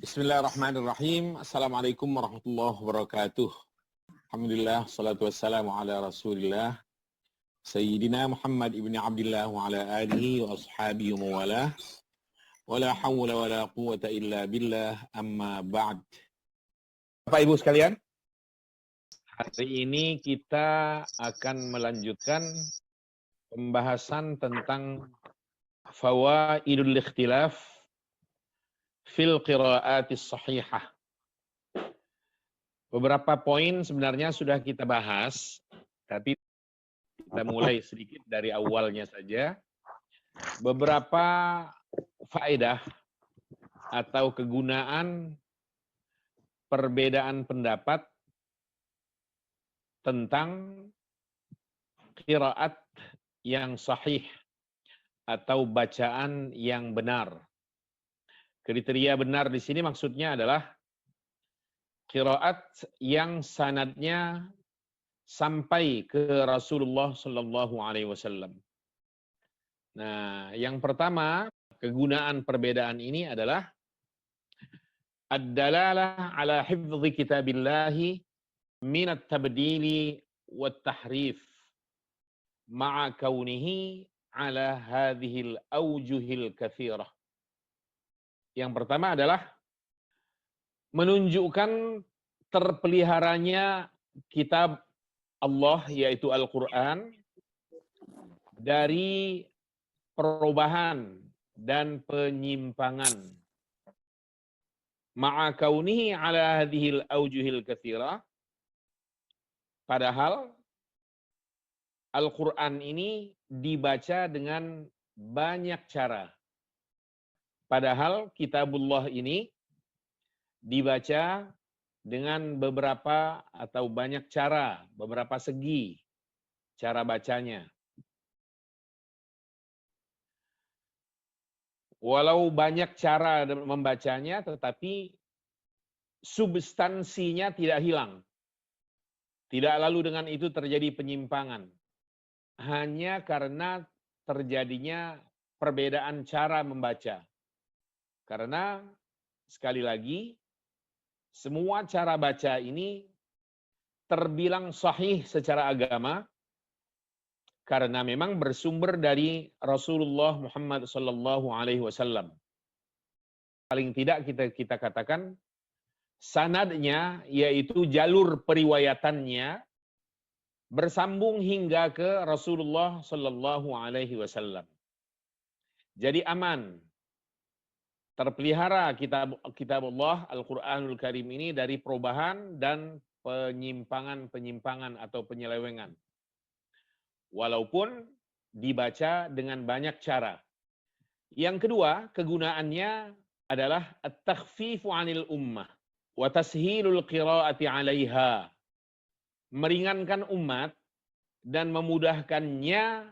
Bismillahirrahmanirrahim. Assalamualaikum warahmatullahi wabarakatuh. Alhamdulillah, salatu wassalamu ala rasulillah. Sayyidina Muhammad ibn Abdullah wa ala alihi wa ashabihi wa mawalah. Wa la hawla wa la quwata illa billah, amma ba'd. Bapak Ibu sekalian, hari ini kita akan melanjutkan pembahasan tentang fawaidul ikhtilaf fil qiraatis sahihah. Beberapa poin sebenarnya sudah kita bahas, tapi kita mulai sedikit dari awalnya saja. Beberapa faedah atau kegunaan perbedaan pendapat tentang qiraat yang sahih atau bacaan yang benar. Kriteria benar di sini maksudnya adalah qiraat yang sanadnya sampai ke Rasulullah Sallallahu Alaihi Wasallam. Nah, yang pertama, kegunaan perbedaan ini adalah ad-dalalah ala hifdzi kitabillahi min at-tabdili wat-tahrif ma'a kaunihi ala hadhil awjuhil katsirah. Yang pertama adalah menunjukkan terpeliharanya kitab Allah, yaitu Al-Quran, dari perubahan dan penyimpangan. Ma'a kaunihi ala hadhil awjuhil katsirah. Padahal Al-Quran ini dibaca dengan banyak cara. Padahal kitabullah ini dibaca dengan beberapa atau banyak cara, beberapa segi cara bacanya. Walau banyak cara membacanya, tetapi substansinya tidak hilang. Tidak lalu dengan itu terjadi penyimpangan. Hanya karena terjadinya perbedaan cara membaca. Karena sekali lagi, semua cara baca ini terbilang sahih secara agama karena memang bersumber dari Rasulullah Muhammad sallallahu alaihi wasallam. Paling tidak kita katakan sanadnya, yaitu jalur periwayatannya, bersambung hingga ke Rasulullah sallallahu alaihi wasallam. Jadi aman. Terpelihara kitab Allah, Al-Quranul Karim ini dari perubahan dan penyimpangan-penyimpangan atau penyelewengan. Walaupun dibaca dengan banyak cara. Yang kedua, kegunaannya adalah at-takhfifu 'anil ummah wa tashilul qiraati 'alaiha. Meringankan umat dan memudahkannya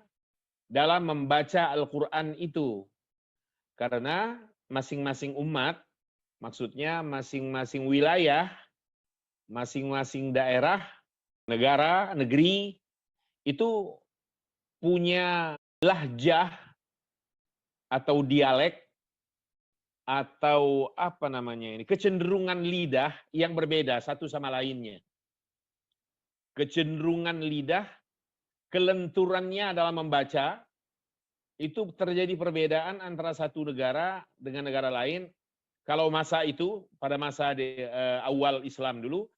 dalam membaca Al-Quran itu. Karena masing-masing umat, maksudnya masing-masing wilayah, masing-masing daerah, negara, negeri, itu punya lahjah atau dialek atau kecenderungan lidah yang berbeda satu sama lainnya. Kecenderungan lidah, kelenturannya dalam membaca, itu terjadi perbedaan antara satu negara dengan negara lain. Kalau masa itu, pada masa awal Islam dulu,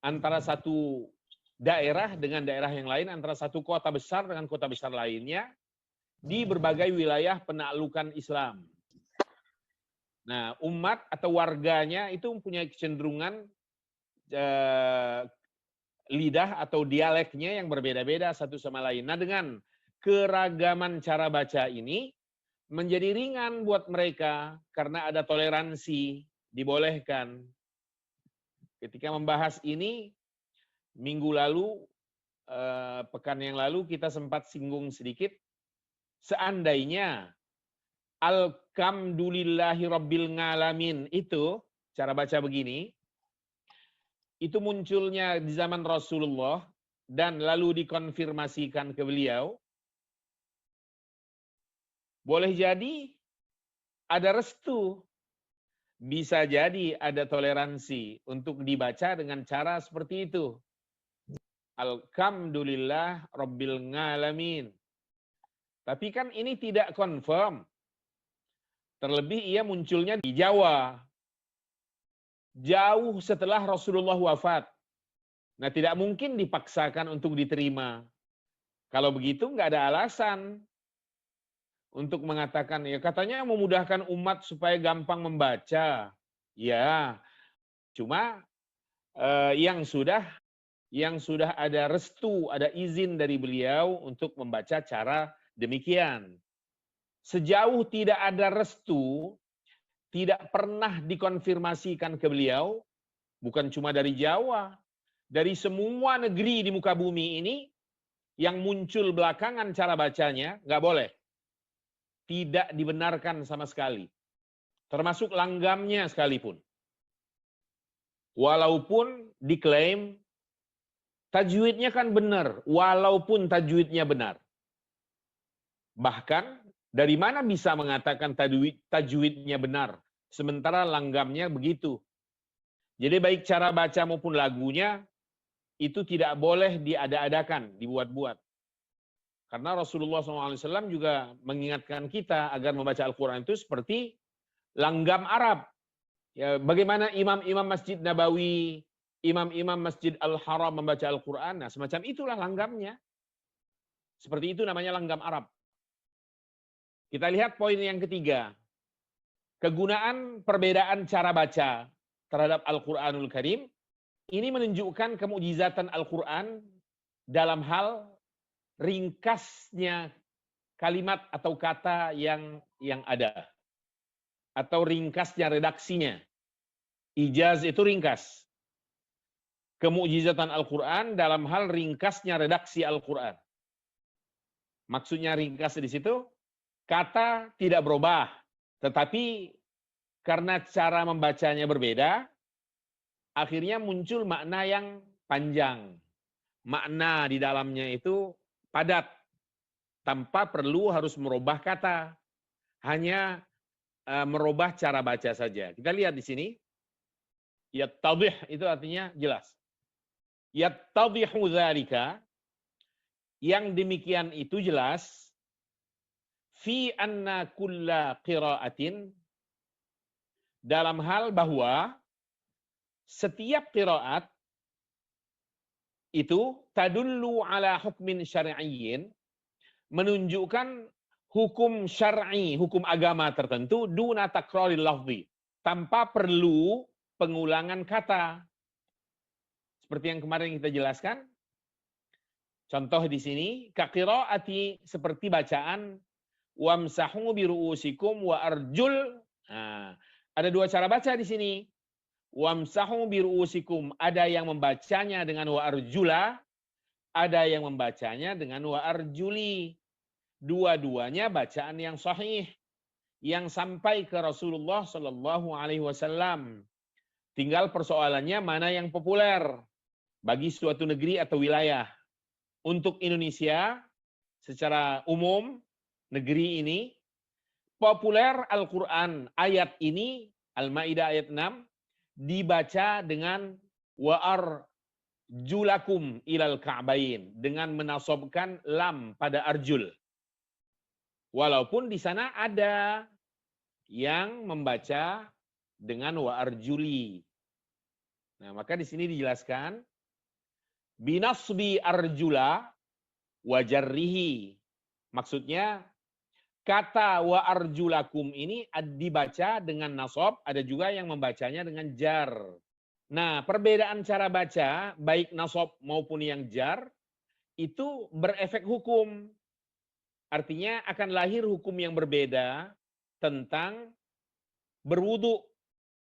antara satu daerah dengan daerah yang lain, antara satu kota besar dengan kota besar lainnya, di berbagai wilayah penaklukan Islam. Nah, umat atau warganya itu mempunyai kecenderungan lidah atau dialeknya yang berbeda-beda satu sama lain. Nah, dengan keragaman cara baca ini menjadi ringan buat mereka karena ada toleransi, dibolehkan. Ketika membahas ini, minggu lalu, pekan yang lalu kita sempat singgung sedikit, seandainya Alhamdulillahi Rabbil Ngalamin itu, cara baca begini, itu munculnya di zaman Rasulullah dan lalu dikonfirmasikan ke beliau, boleh jadi ada restu bisa jadi ada toleransi untuk dibaca dengan cara seperti itu. Alhamdulillah Rabbil Ngalamin. Tapi kan ini tidak confirm. Terlebih ia munculnya di Jawa. Jauh setelah Rasulullah wafat. Nah, tidak mungkin dipaksakan untuk diterima. Kalau begitu nggak ada alasan untuk mengatakan, ya katanya memudahkan umat supaya gampang membaca. Ya, cuma yang sudah ada restu, ada izin dari beliau untuk membaca cara demikian. Sejauh tidak ada restu, tidak pernah dikonfirmasikan ke beliau, bukan cuma dari Jawa, dari semua negeri di muka bumi ini, yang muncul belakangan cara bacanya, nggak boleh. Tidak dibenarkan sama sekali. Termasuk langgamnya sekalipun. Walaupun diklaim tajwidnya kan benar, walaupun tajwidnya benar. Bahkan dari mana bisa mengatakan tajwidnya benar, sementara langgamnya begitu. Jadi baik cara baca maupun lagunya itu tidak boleh diada-adakan, dibuat-buat. Karena Rasulullah SAW juga mengingatkan kita agar membaca Al-Quran itu seperti langgam Arab. Ya, bagaimana imam-imam Masjid Nabawi, imam-imam Masjid Al-Haram membaca Al-Quran, nah semacam itulah langgamnya. Seperti itu namanya langgam Arab. Kita lihat poin yang ketiga. Kegunaan perbedaan cara baca terhadap Al-Quranul Karim, ini menunjukkan kemukjizatan Al-Quran dalam hal ringkasnya kalimat atau kata yang ada. Atau ringkasnya redaksinya. Ijaz itu ringkas. Kemukjizatan Al-Quran dalam hal ringkasnya redaksi Al-Quran. Maksudnya ringkas di situ, kata tidak berubah, tetapi karena cara membacanya berbeda, akhirnya muncul makna yang panjang. Makna di dalamnya itu padat, tanpa perlu harus merubah kata. Hanya merubah cara baca saja. Kita lihat di sini, yattadih itu artinya jelas. Yattadihu dzalika, yang demikian itu jelas, fi anna kulla qiraatin, dalam hal bahwa setiap qiraat itu tadullu ala hukmin syar'iyyin, menunjukkan hukum syar'i, hukum agama tertentu, duna takraril lafzi, tanpa perlu pengulangan kata. Seperti yang kemarin kita jelaskan, contoh di sini, kaqiraati, seperti bacaan wamsahu biru'usikum wa arjul. Nah, ada dua cara baca di sini. Wamsahu biru'usikum, ada yang membacanya dengan wa arjula, ada yang membacanya dengan wa arjuli. Dua-duanya bacaan yang sahih, yang sampai ke Rasulullah Shallallahu Alaihi Wasallam. Tinggal persoalannya mana yang populer bagi suatu negeri atau wilayah. Untuk Indonesia, secara umum, negeri ini, populer Al-Quran, ayat ini, Al-Ma'idah ayat 6, dibaca dengan wa'ar julakum ilal ka'bain, dengan menasobkan lam pada arjul. Walaupun di sana ada yang membaca dengan wa'ar juli. Nah, maka di sini dijelaskan binasbi arjula wajarrihi. Maksudnya kata wa arjulakum ini dibaca dengan nasab, ada juga yang membacanya dengan jar. Nah, perbedaan cara baca baik nasab maupun yang jar itu berefek hukum. Artinya akan lahir hukum yang berbeda tentang berwudu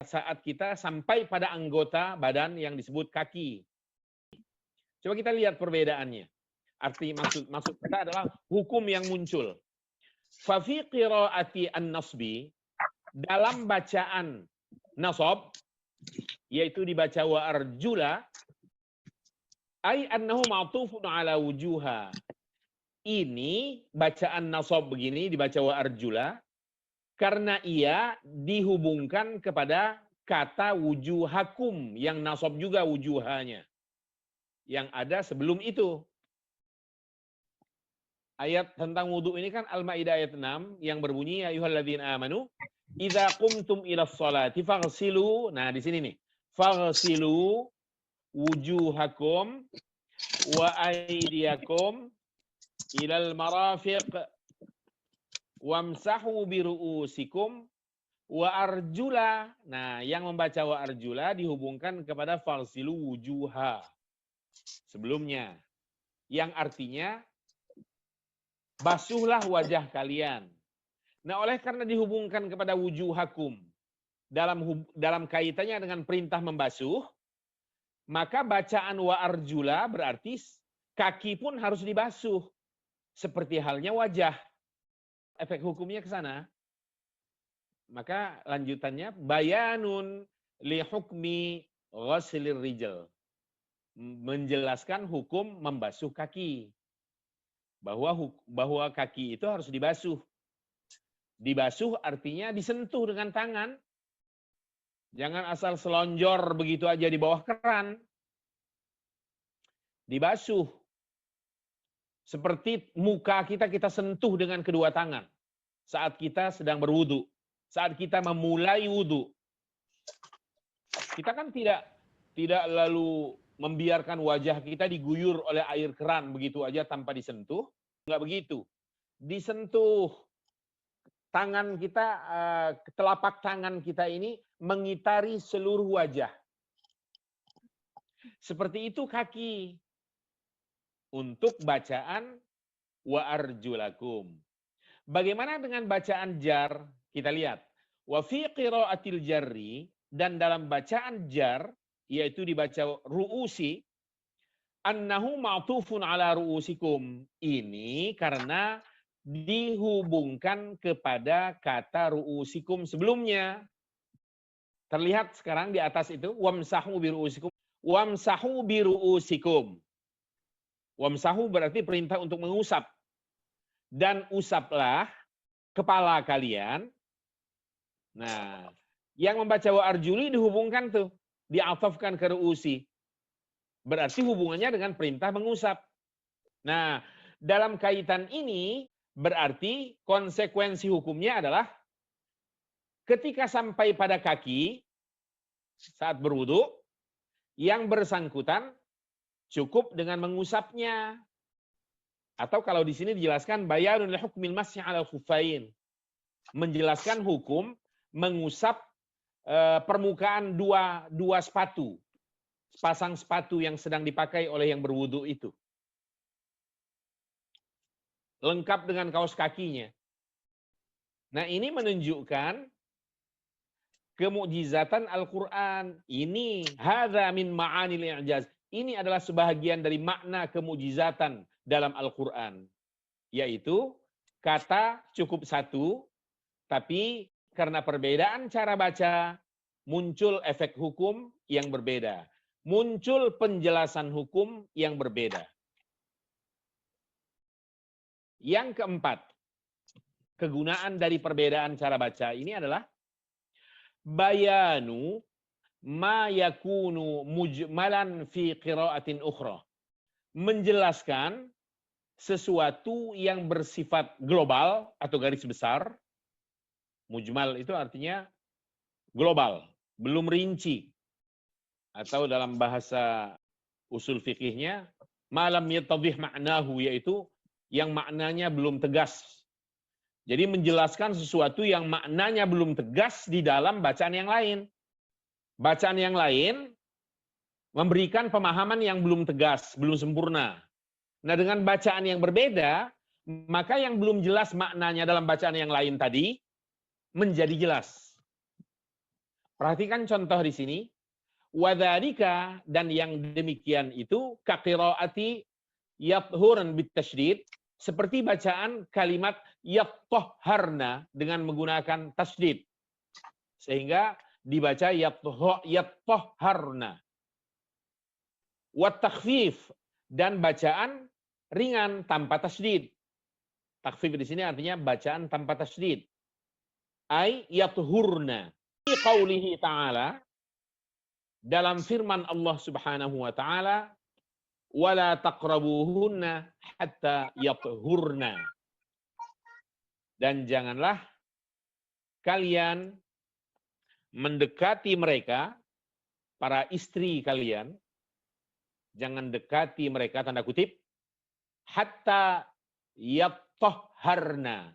saat kita sampai pada anggota badan yang disebut kaki. Coba kita lihat perbedaannya. Arti maksud kita adalah hukum yang muncul. Fa fi qiraati an-nasbi, dalam bacaan nasab, yaitu dibaca wa arjula, ay annahu ma'tufun ala wujuha. Ini bacaan nasab begini dibaca wa arjula, Karena ia dihubungkan kepada kata wujuhakum yang nasab juga wujuhanya. Yang ada sebelum itu. Ayat tentang wudu ini kan Al-Maidah ayat 6 yang berbunyi ya ayyuhalladzina amanu idza qumtum ilas sholati faghsilu. Nah, di sini nih. Faghsilu wujuhakum wa aydiyakum ilal marafiq wamsahu biru'usikum wa arjula. Nah, yang membaca wa arjula dihubungkan kepada faghsilu wujuha sebelumnya. Yang artinya basuhlah wajah kalian. Nah, oleh karena dihubungkan kepada wujuhakum dalam kaitannya dengan perintah membasuh, maka bacaan wa arjula berarti kaki pun harus dibasuh. Seperti halnya wajah. Efek hukumnya ke sana. Maka lanjutannya bayanun li hukmi ghuslir rijal. Menjelaskan hukum membasuh kaki. Bahwa kaki itu harus dibasuh. Dibasuh artinya disentuh dengan tangan. Jangan asal selonjor begitu aja di bawah keran. Dibasuh. Seperti muka kita sentuh dengan kedua tangan. Saat kita sedang berwudu. Saat kita memulai wudu. Kita kan tidak lalu membiarkan wajah kita diguyur oleh air keran begitu aja tanpa disentuh. Enggak begitu. Disentuh. Tangan kita, telapak tangan kita ini mengitari seluruh wajah. Seperti itu kaki. Untuk bacaan wa arjulakum. Bagaimana dengan bacaan jar? Kita lihat. Wa fi qiraatil jarri, dan dalam bacaan jar, yaitu dibaca ru'usi, annahu ma'tufun ala ru'usikum. Ini karena dihubungkan kepada kata ru'usikum sebelumnya. Terlihat sekarang di atas itu, wamsahu biru'usikum. Wamsahu biru'usikum. Wamsahu berarti perintah untuk mengusap. Dan usaplah kepala kalian. Nah, yang membaca wa arjuli dihubungkan tuh. Di'atafkan ke ru'usi. Berarti hubungannya dengan perintah mengusap. Nah, dalam kaitan ini berarti konsekuensi hukumnya adalah ketika sampai pada kaki saat berwudu, yang bersangkutan cukup dengan mengusapnya. Atau kalau di sini dijelaskan bayanun li hukmil masyi 'alal khuffain. Menjelaskan hukum mengusap permukaan dua sepatu. Sepasang sepatu yang sedang dipakai oleh yang berwudu itu. Lengkap dengan kaos kakinya. Nah, ini menunjukkan kemukjizatan Al-Quran. Ini hadza min ma'anil i'jaz. Ini adalah sebahagian dari makna kemukjizatan dalam Al-Quran. Yaitu kata cukup satu, tapi karena perbedaan cara baca, muncul efek hukum yang berbeda. Muncul penjelasan hukum yang berbeda. Yang keempat, kegunaan dari perbedaan cara baca ini adalah bayanu ma yakunu mujmalan fi qiraatin ukhra. Menjelaskan sesuatu yang bersifat global atau garis besar. Mujmal itu artinya global, belum rinci. Atau dalam bahasa usul fikihnya, malam yatadhih ma'nahu, yaitu yang maknanya belum tegas. Jadi menjelaskan sesuatu yang maknanya belum tegas di dalam bacaan yang lain. Bacaan yang lain memberikan pemahaman yang belum tegas, belum sempurna. Nah, dengan bacaan yang berbeda, maka yang belum jelas maknanya dalam bacaan yang lain tadi menjadi jelas. Perhatikan contoh di sini. Wadzalika, dan yang demikian itu kaqiraati yathurun bitasydid, seperti bacaan kalimat yattahharna dengan menggunakan tasydid. Sehingga dibaca yattahharna. Wa takhfif, dan bacaan ringan tanpa tasydid. Takhfif di sini artinya bacaan tanpa tasydid. ay yathurna. Fi qaulihi ta'ala, dalam firman Allah Subhanahu wa taala, wala taqrabuhunna hatta yathurna. Dan janganlah kalian mendekati mereka, para istri kalian, jangan dekati mereka, tanda kutip, hatta yathharna.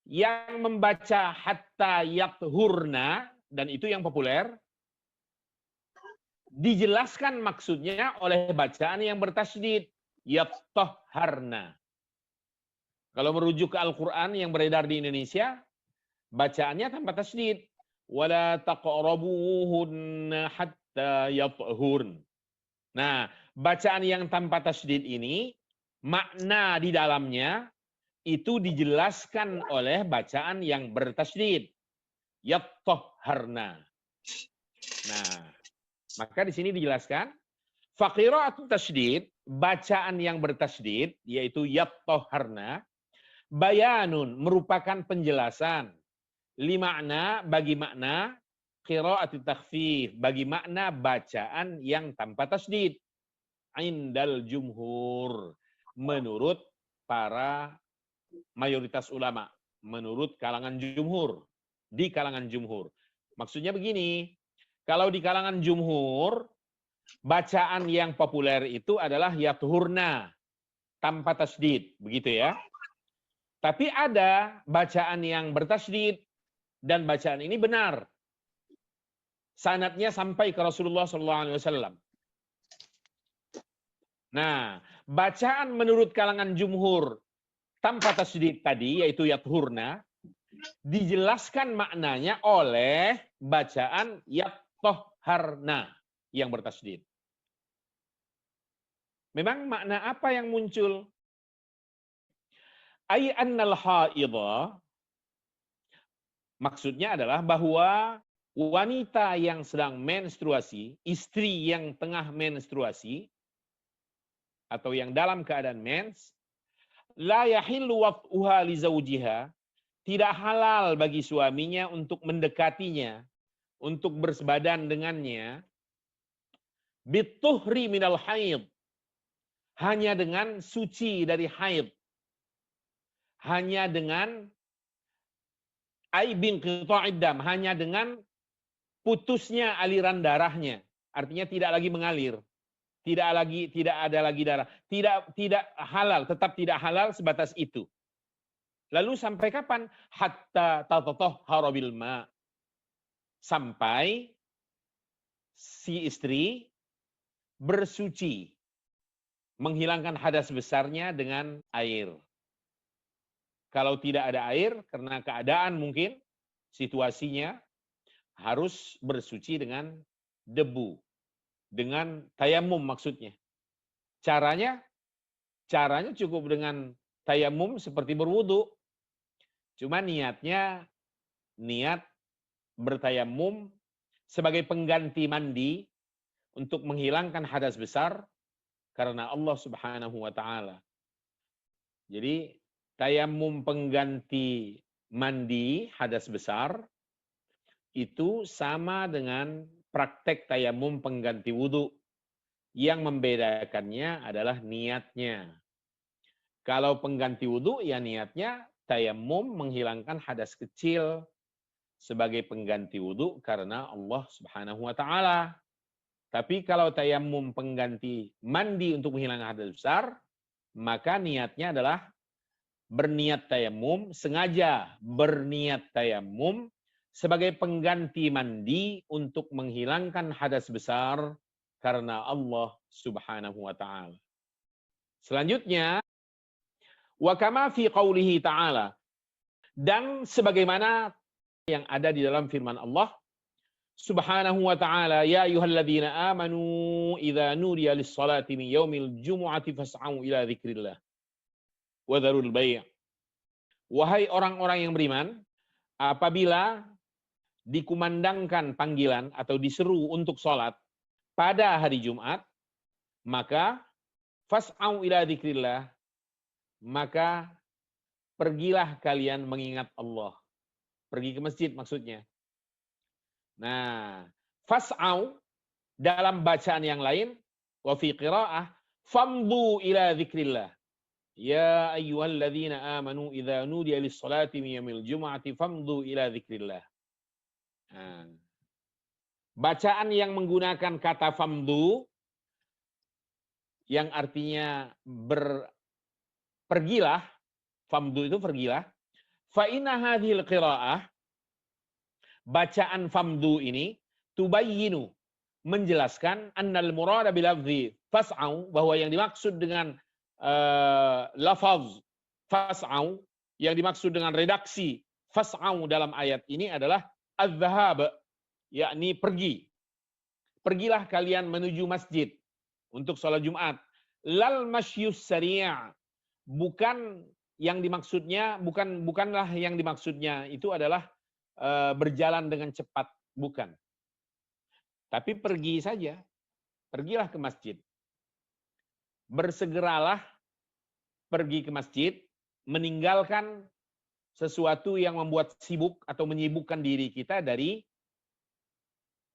Yang membaca hatta yathurna, dan itu yang populer, dijelaskan maksudnya oleh bacaan yang bertasydid, yathharna. Kalau merujuk ke Al-Quran yang beredar di Indonesia, bacaannya tanpa tasydid. Wala taqrabuhunna hatta yathurn. Nah, bacaan yang tanpa tasydid ini, makna di dalamnya itu dijelaskan oleh bacaan yang bertasydid, yathharna. Nah, maka di sini dijelaskan faqira'atut tasydid, bacaan yang bertasydid yaitu yathharna, bayanun, merupakan penjelasan, limakna, bagi makna, qira'atut takhfif, bagi makna bacaan yang tanpa tasydid, indal jumhur, menurut para mayoritas ulama, menurut kalangan jumhur, di kalangan jumhur. Maksudnya begini, kalau di kalangan jumhur, bacaan yang populer itu adalah yathurna, tanpa tasydid, begitu ya. Tapi ada bacaan yang bertasydid, dan bacaan ini benar. Sanadnya sampai ke Rasulullah SAW. Nah, bacaan menurut kalangan jumhur tanpa tasydid tadi, yaitu yathurna, dijelaskan maknanya oleh bacaan yathharna yang bertasydid. Memang makna apa yang muncul? Ay annal haidha, maksudnya adalah bahwa wanita yang sedang menstruasi, istri yang tengah menstruasi, atau yang dalam keadaan mens, la yahillu wat'uha li zawjiha, tidak halal bagi suaminya untuk mendekatinya, untuk bersebadan dengannya, bituhri minal haid, hanya dengan suci dari haid, hanya dengan aibin qita'id dam, hanya dengan putusnya aliran darahnya, artinya tidak lagi mengalir, tidak ada lagi darah, tidak halal, tetap tidak halal sebatas itu. Lalu sampai kapan? Hatta tatatahhara bil ma, sampai si istri bersuci, menghilangkan hadas besarnya dengan air. Kalau tidak ada air, karena keadaan mungkin, situasinya, harus bersuci dengan debu. Dengan tayamum maksudnya. Caranya cukup dengan tayamum seperti berwudu. Cuma niatnya, niat bertayamum sebagai pengganti mandi untuk menghilangkan hadas besar karena Allah Subhanahu wa taala. Jadi tayamum pengganti mandi hadas besar itu sama dengan praktek tayamum pengganti wudhu. Yang membedakannya adalah niatnya. Kalau pengganti wudhu ya niatnya tayamum menghilangkan hadas kecil sebagai pengganti wudhu karena Allah Subhanahu wa taala. Tapi kalau tayamum pengganti mandi untuk menghilangkan hadas besar, maka niatnya adalah berniat tayamum, sengaja berniat tayamum sebagai pengganti mandi untuk menghilangkan hadas besar karena Allah Subhanahu wa taala. Selanjutnya, wa kama fi qaulihi ta'ala, dan sebagaimana yang ada di dalam firman Allah Subhanahu wa ta'ala, ya ayyuhalladzina amanu idza nudiya lis-salati min yaumil jumu'ati fas'au ila dzikrillah wa dzarul bai'. Wahai orang-orang yang beriman, apabila dikumandangkan panggilan atau diseru untuk salat pada hari Jumat, maka fas'au ila dzikrillah, maka pergilah kalian mengingat Allah. pergi ke masjid maksudnya. Nah, fas'au dalam bacaan yang lain, wa fi qiraah, famdu ila dzikrillah. Ya ayyuhalladzina amanu idza nudiya lis-salati min yaumil jum'ati famdu ila dzikrillah. Nah, bacaan yang menggunakan kata famdu yang artinya pergilah, famdu itu pergilah. Fa inna hadhil qiraah, bacaan famdu ini tubayyinu, menjelaskan annal murada bil lafzi fas'au, bahwa yang dimaksud dengan lafaz fas'au, yang dimaksud dengan redaksi fas'au dalam ayat ini adalah az-zahab, yakni pergi. Pergilah kalian menuju masjid untuk sholat Jumat. Lal masyus sari', bukan yang dimaksudnya, bukanlah yang dimaksudnya itu adalah berjalan dengan cepat, bukan. Tapi pergi saja, pergilah ke masjid. Bersegeralah pergi ke masjid, meninggalkan sesuatu yang membuat sibuk atau menyibukkan diri kita dari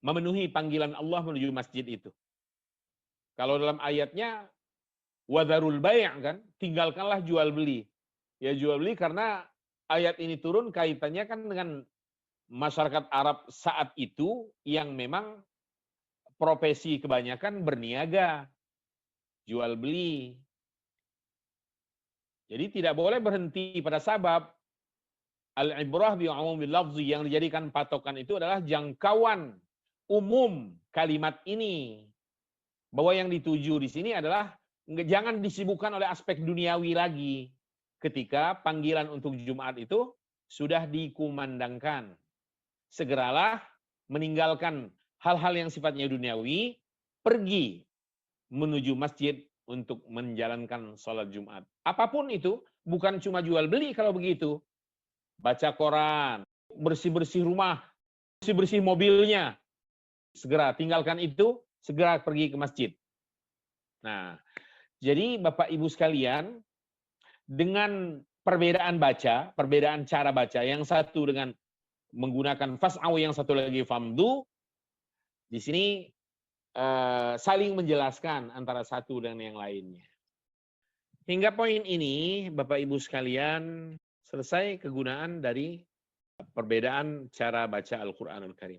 memenuhi panggilan Allah menuju masjid itu. Kalau dalam ayatnya wadharul bai' kan, tinggalkanlah jual beli. Ya jual beli karena ayat ini turun kaitannya kan dengan masyarakat Arab saat itu yang memang profesi kebanyakan berniaga, jual beli. Jadi tidak boleh berhenti pada sabab. Al-ibrah bi umumil lafzi, yang dijadikan patokan itu adalah jangkauan umum kalimat ini. Bahwa yang dituju di sini adalah jangan disibukkan oleh aspek duniawi lagi ketika panggilan untuk Jumat itu sudah dikumandangkan. Segeralah meninggalkan hal-hal yang sifatnya duniawi, pergi menuju masjid untuk menjalankan sholat Jumat. Apapun itu, bukan cuma jual beli kalau begitu. Baca koran, bersih-bersih rumah, bersih-bersih mobilnya. Segera tinggalkan itu, segera pergi ke masjid. Nah, jadi Bapak Ibu sekalian, dengan perbedaan baca, perbedaan cara baca, yang satu dengan menggunakan fas'au, yang satu lagi famdu, di sini saling menjelaskan antara satu dan yang lainnya. Hingga poin ini, Bapak Ibu sekalian, selesai kegunaan dari perbedaan cara baca Al-Quranul Karim.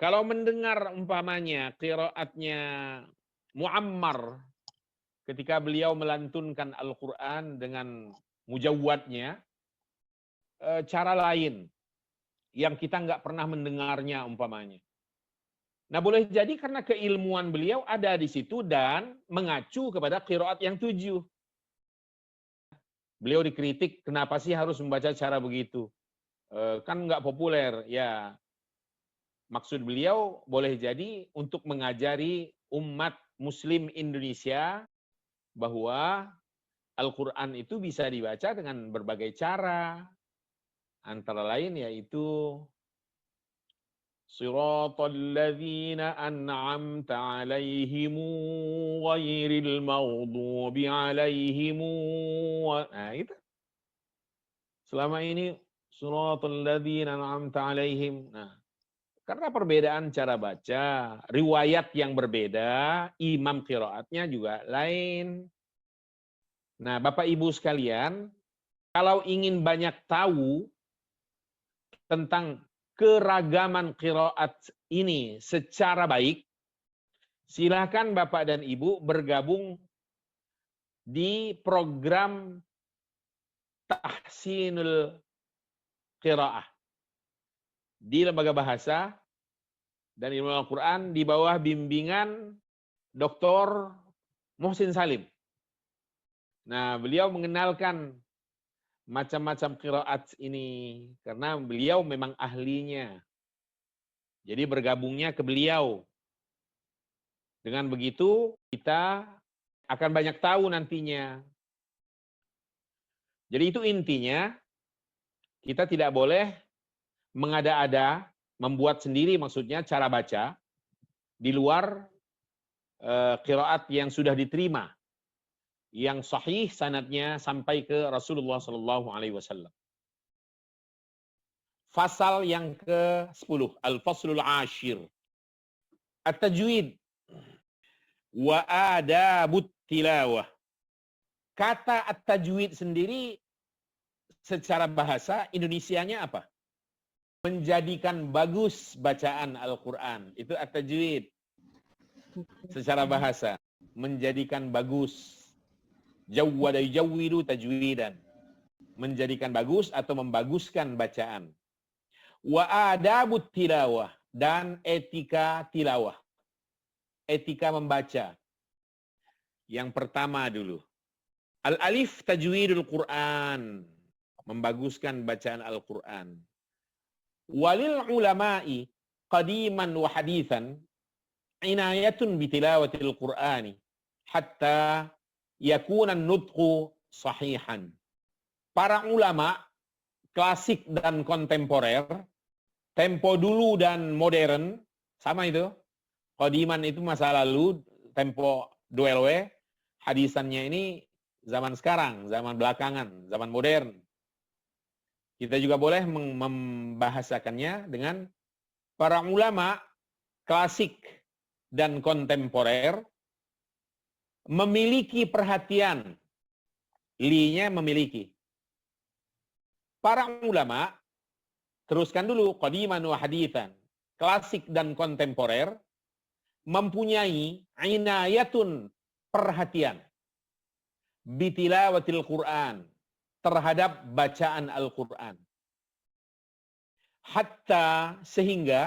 Kalau mendengar umpamanya qiraatnya Muammar ketika beliau melantunkan Al-Quran dengan mujawwadnya, cara lain yang kita nggak pernah mendengarnya umpamanya. Nah, boleh jadi karena keilmuan beliau ada di situ dan mengacu kepada qiraat yang 7. Beliau dikritik, kenapa sih harus membaca cara begitu? Kan nggak populer. Ya, maksud beliau boleh jadi untuk mengajari umat Muslim Indonesia bahwa Al-Quran itu bisa dibaca dengan berbagai cara. Antara lain yaitu Siratal ladzina an'amta 'alaihim ghairil maghdubi 'alaihim. Nah, itu. Selama ini Siratal ladzina an'amta 'alaihim. Nah, karena perbedaan cara baca, riwayat yang berbeda, imam qiraatnya juga lain. Nah, Bapak Ibu sekalian, kalau ingin banyak tahu tentang keragaman qiraat ini secara baik, silakan Bapak dan Ibu bergabung di program Tahsinul Qiraah di Lembaga Bahasa dan Ilmu Al-Quran di bawah bimbingan Dr. Muhsin Salim. Nah, beliau mengenalkan macam-macam qiraat ini karena beliau memang ahlinya. Jadi bergabungnya ke beliau. Dengan begitu kita akan banyak tahu nantinya. Jadi itu intinya, kita tidak boleh mengada-ada, membuat sendiri maksudnya cara baca di luar qiraat yang sudah diterima, yang sahih sanadnya sampai ke Rasulullah SAW. Fasal yang ke-10, Al-Faslul Ashir. At-Tajwid wa adabut tilawah. Kata at-tajwid sendiri secara bahasa Indonesianya apa? Menjadikan bagus bacaan Al-Quran. Itu at-tajwid. Secara bahasa. Menjadikan bagus. Jawwada yujawwidu tajwidan. Menjadikan bagus atau membaguskan bacaan. Wa adabut tilawah. Dan etika tilawah. Etika membaca. Yang pertama dulu. Al-alif tajwidul Quran. Membaguskan bacaan Al-Quran. Walil ulama'i qadiman wa hadithan inayatun bitilawatil Qur'ani hatta yakuna nutqu sahihan. Para ulama klasik dan kontemporer, tempo dulu dan modern, sama itu. Qadiman itu masa lalu, tempo 2LW, hadisannya ini zaman sekarang, zaman belakangan, zaman modern. Kita juga boleh membahasakannya dengan para ulama klasik dan kontemporer memiliki perhatian. Li-nya memiliki. Para ulama, teruskan dulu, qadiman wa hadithan, klasik dan kontemporer, mempunyai inayatun, perhatian, bitilawatil Quran, terhadap bacaan Al-Quran. Hatta sehingga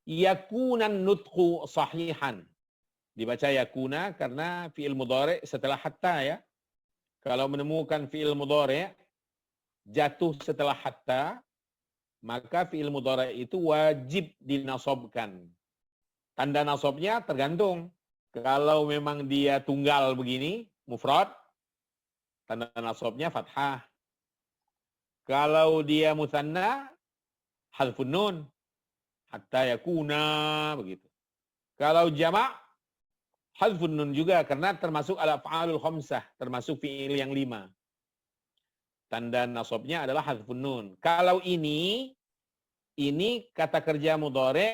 yakunan nutqu sahihan. Dibaca yakuna karena fi'il mudhari setelah hatta ya. Kalau menemukan fi'il mudhari jatuh setelah hatta, maka fi'il mudhari itu wajib dinasobkan. Tanda nasobnya tergantung. Kalau memang dia tunggal begini, mufrad, tanda nasobnya fathah. Kalau dia musanna, hadfun nun. Hatta yakuna, begitu. Kalau jamak, hadfun nun juga, karena termasuk al-af'alul khamsah, termasuk fi'il yang 5. Tanda nasobnya adalah hadfun nun. Kalau ini kata kerja mudhari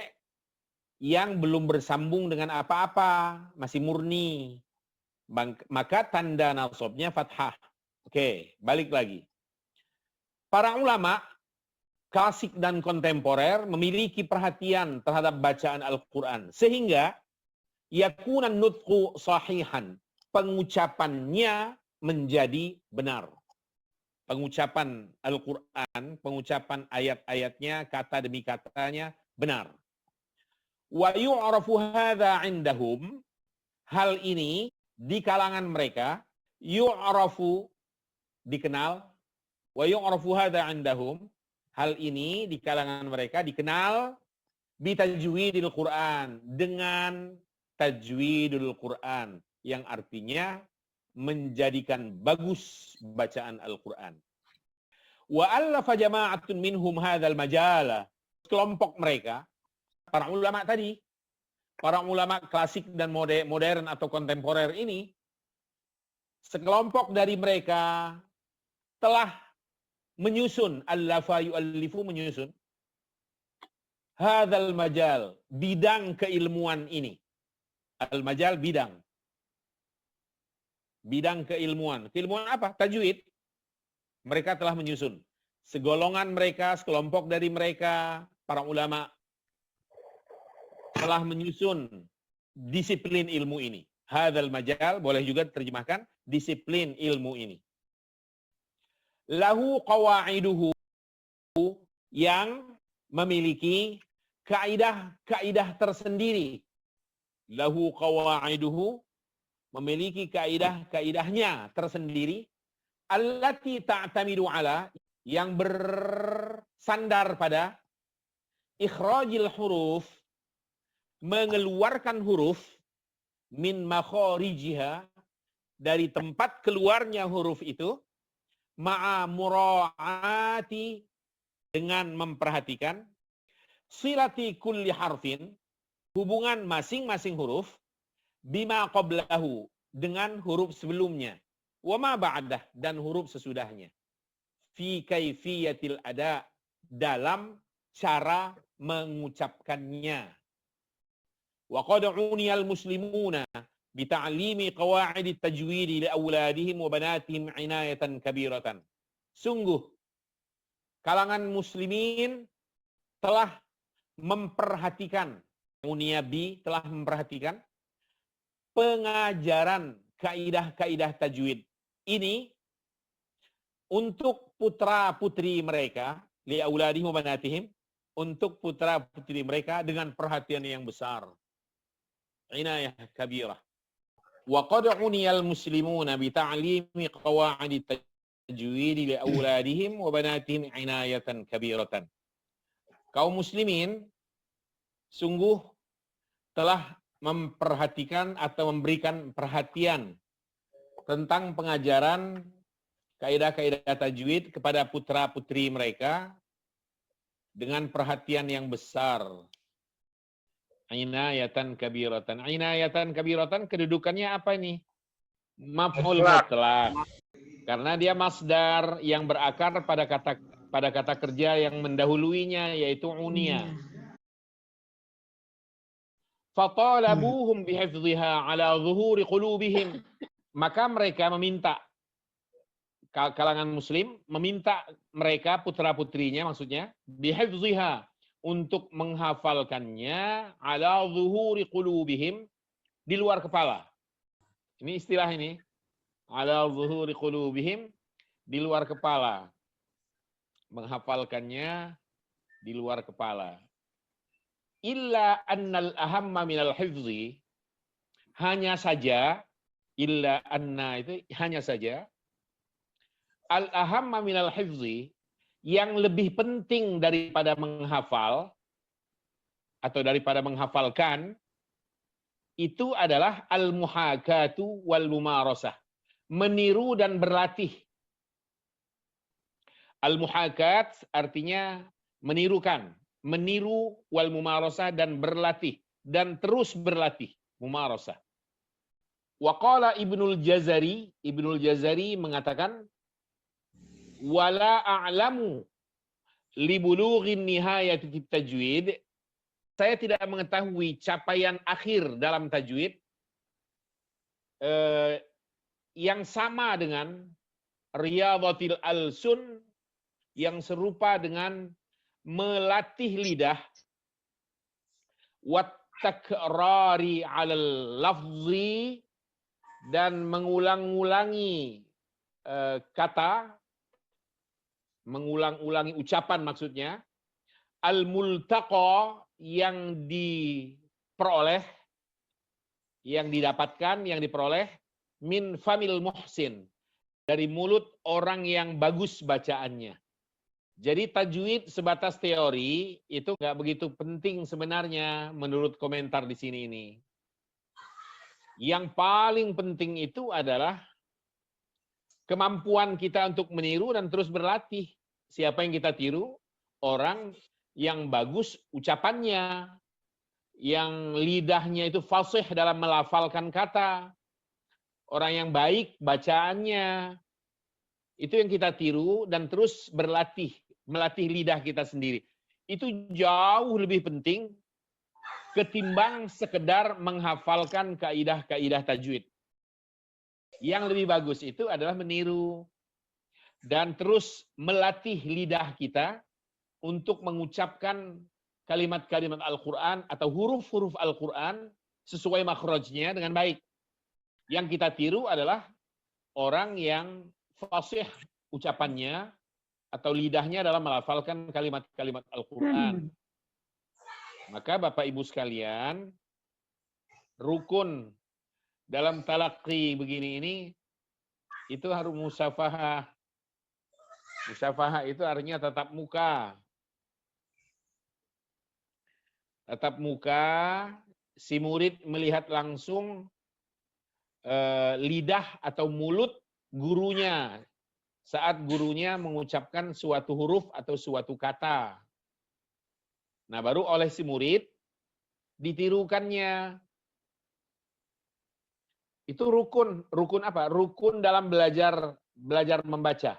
yang belum bersambung dengan apa-apa, masih murni. Maka tanda nasobnya fathah. Oke, balik lagi. Para ulama klasik dan kontemporer memiliki perhatian terhadap bacaan Al-Quran. Sehingga yakunan nutqu sahihan. Pengucapannya menjadi benar. Pengucapan Al-Quran, pengucapan ayat-ayatnya, kata demi katanya benar. Wa yu'rafu hadza 'indahum. Hal ini di kalangan mereka, yu'rafu, dikenal, wa yu'rafu hadza 'indahum, hal ini di kalangan mereka dikenal bitajwidil Quran, dengan tajwidul Quran, yang artinya menjadikan bagus bacaan Al-Quran. Wa allafa jama'atun minhum hadzal majala. Kelompok mereka, para ulama tadi, para ulama klasik dan modern atau kontemporer ini, sekelompok dari mereka telah menyusun, allafa yu'allifu, menyusun, hadzal majal, bidang keilmuan ini. Al-majal, bidang. Bidang keilmuan. Keilmuan apa? Tajwid. Mereka telah menyusun. Segolongan mereka, sekelompok dari mereka, para ulama, telah menyusun disiplin ilmu ini. Hadzal majal, boleh juga diterjemahkan disiplin ilmu ini. Lahu qawaiduhu, yang memiliki kaidah-kaidah tersendiri. Lahu qawaiduhu, memiliki kaidah-kaidahnya tersendiri. Allati ta'tamidu ala, yang bersandar pada ikhrajil huruf, mengeluarkan huruf, min makharijiha, dari tempat keluarnya huruf itu, ma'a mura'ati, dengan memperhatikan, silati kulli harfin, hubungan masing-masing huruf, bima qablahu, dengan huruf sebelumnya, wa ma ba'dah, dan huruf sesudahnya, fi kaifiyatil ada, dalam cara mengucapkannya. Wa qad uniyal muslimuna bi ta'limi qawaid at-tajwid li auladihim wa banatihim inayatan kabiratan. Sungguh kalangan muslimin telah memperhatikan, uniyabi telah memperhatikan pengajaran kaidah-kaidah tajwid ini untuk putra-putri mereka, li auladihim wa banatihim, untuk putra-putri mereka dengan perhatian yang besar. Inayah kabirah. Wa qad uniyal muslimuna bi ta'limi qawaid at-tajwid li auladihim wa banatihim inayatan kabiratan. Kaum muslimin sungguh telah memperhatikan atau memberikan perhatian tentang pengajaran kaidah-kaidah tajwid kepada putra-putri mereka dengan perhatian yang besar. Inayatan kabiratan. Inayatan kabiratan kedudukannya apa ini? Maf'ul mutlaq. Karena dia masdar yang berakar pada kata kerja yang mendahuluinya, yaitu unia. Fatalabuhum bihifdhiha ala zuhuri qulubihim. Maka mereka meminta, kalangan muslim meminta mereka, putra-putrinya maksudnya, bihifdhiha, untuk menghafalkannya ala zuhuri qulubihim, di luar kepala. Ini istilah ini. Ala zuhuri qulubihim, di luar kepala. Menghafalkannya di luar kepala. Illa annal ahamma minal hifzi, hanya saja, illa anna itu hanya saja, al ahamma minal hifzi, yang lebih penting daripada menghafal atau daripada menghafalkan, itu adalah al muhakatu wal mumarasah, meniru dan berlatih. Al muhakat artinya menirukan, meniru, wal mumarasah, dan berlatih, dan terus berlatih, mumarasah. Wa qala Ibnul Jazari mengatakan, wala a'lamu li bulughin nihayati fit tajwid, saya tidak mengetahui capaian akhir dalam tajwid yang sama dengan riyadhatil alsun, yang serupa dengan melatih lidah, wat takrari 'alal lafzi, dan mengulang-ulangi kata, mengulang-ulangi ucapan maksudnya, al-multaqa, yang diperoleh, yang didapatkan, yang diperoleh, min famil muhsin, dari mulut orang yang bagus bacaannya. Jadi tajwid sebatas teori itu nggak begitu penting sebenarnya menurut komentar di sini ini. Yang paling penting itu adalah kemampuan kita untuk meniru dan terus berlatih. Siapa yang kita tiru? Orang yang bagus ucapannya, yang lidahnya itu fasih dalam melafalkan kata, orang yang baik bacaannya. Itu yang kita tiru dan terus berlatih, melatih lidah kita sendiri. Itu jauh lebih penting ketimbang sekedar menghafalkan kaidah-kaidah tajwid. Yang lebih bagus itu adalah meniru dan terus melatih lidah kita untuk mengucapkan kalimat-kalimat Al-Quran atau huruf-huruf Al-Quran sesuai makhrajnya dengan baik. Yang kita tiru adalah orang yang fasih ucapannya atau lidahnya dalam melafalkan kalimat-kalimat Al-Quran. Maka Bapak Ibu sekalian, rukun dalam talaqi begini ini, itu harus musafahah. Musafahah itu artinya tatap muka. Tatap muka, si murid melihat langsung lidah atau mulut gurunya saat gurunya mengucapkan suatu huruf atau suatu kata. Nah, baru oleh si murid ditirukannya. Itu rukun. Rukun apa? Rukun dalam belajar membaca.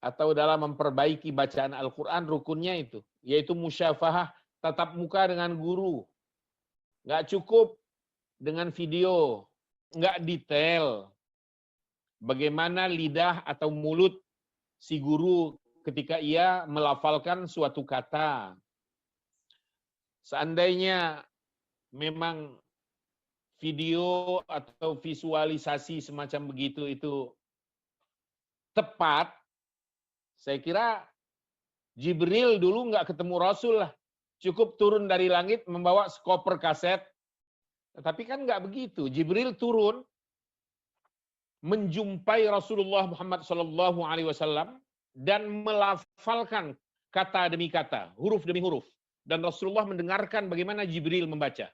atau dalam memperbaiki bacaan Al-Quran, rukunnya itu, yaitu musyafahah, tatap muka dengan guru. Nggak cukup dengan video, nggak detail bagaimana lidah atau mulut si guru ketika ia melafalkan suatu kata. Seandainya memang video atau visualisasi semacam begitu itu tepat, saya kira Jibril dulu nggak ketemu Rasul lah. Cukup turun dari langit membawa koper kaset. Tapi kan nggak begitu. Jibril turun menjumpai Rasulullah Muhammad SAW dan melafalkan kata demi kata, huruf demi huruf. Dan Rasulullah mendengarkan bagaimana Jibril membaca.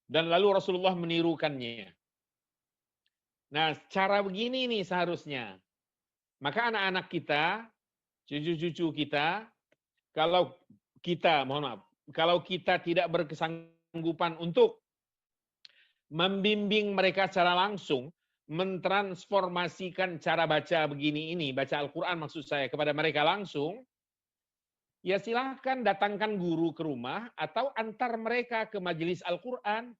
Dan lalu Rasulullah menirukannya. Nah, cara begini nih seharusnya. Maka anak-anak kita, cucu-cucu kita, kalau kita, mohon maaf, kalau kita tidak berkesanggupan untuk membimbing mereka secara langsung, mentransformasikan cara baca begini ini, baca Al-Quran maksud saya, kepada mereka langsung, ya silahkan datangkan guru ke rumah atau antar mereka ke majelis Al-Quran.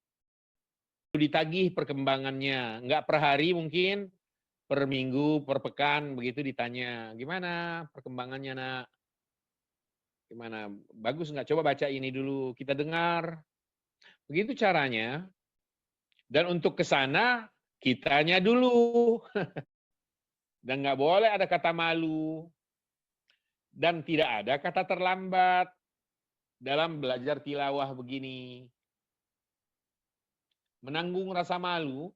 Ditagih perkembangannya, nggak per hari mungkin, per minggu, per pekan, begitu ditanya, gimana perkembangannya nak? Gimana? Bagus nggak? Coba baca ini dulu, kita dengar. Begitu caranya. Dan untuk ke sana, kitanya dulu. Dan nggak boleh ada kata malu. Dan tidak ada kata terlambat dalam belajar tilawah begini. Menanggung rasa malu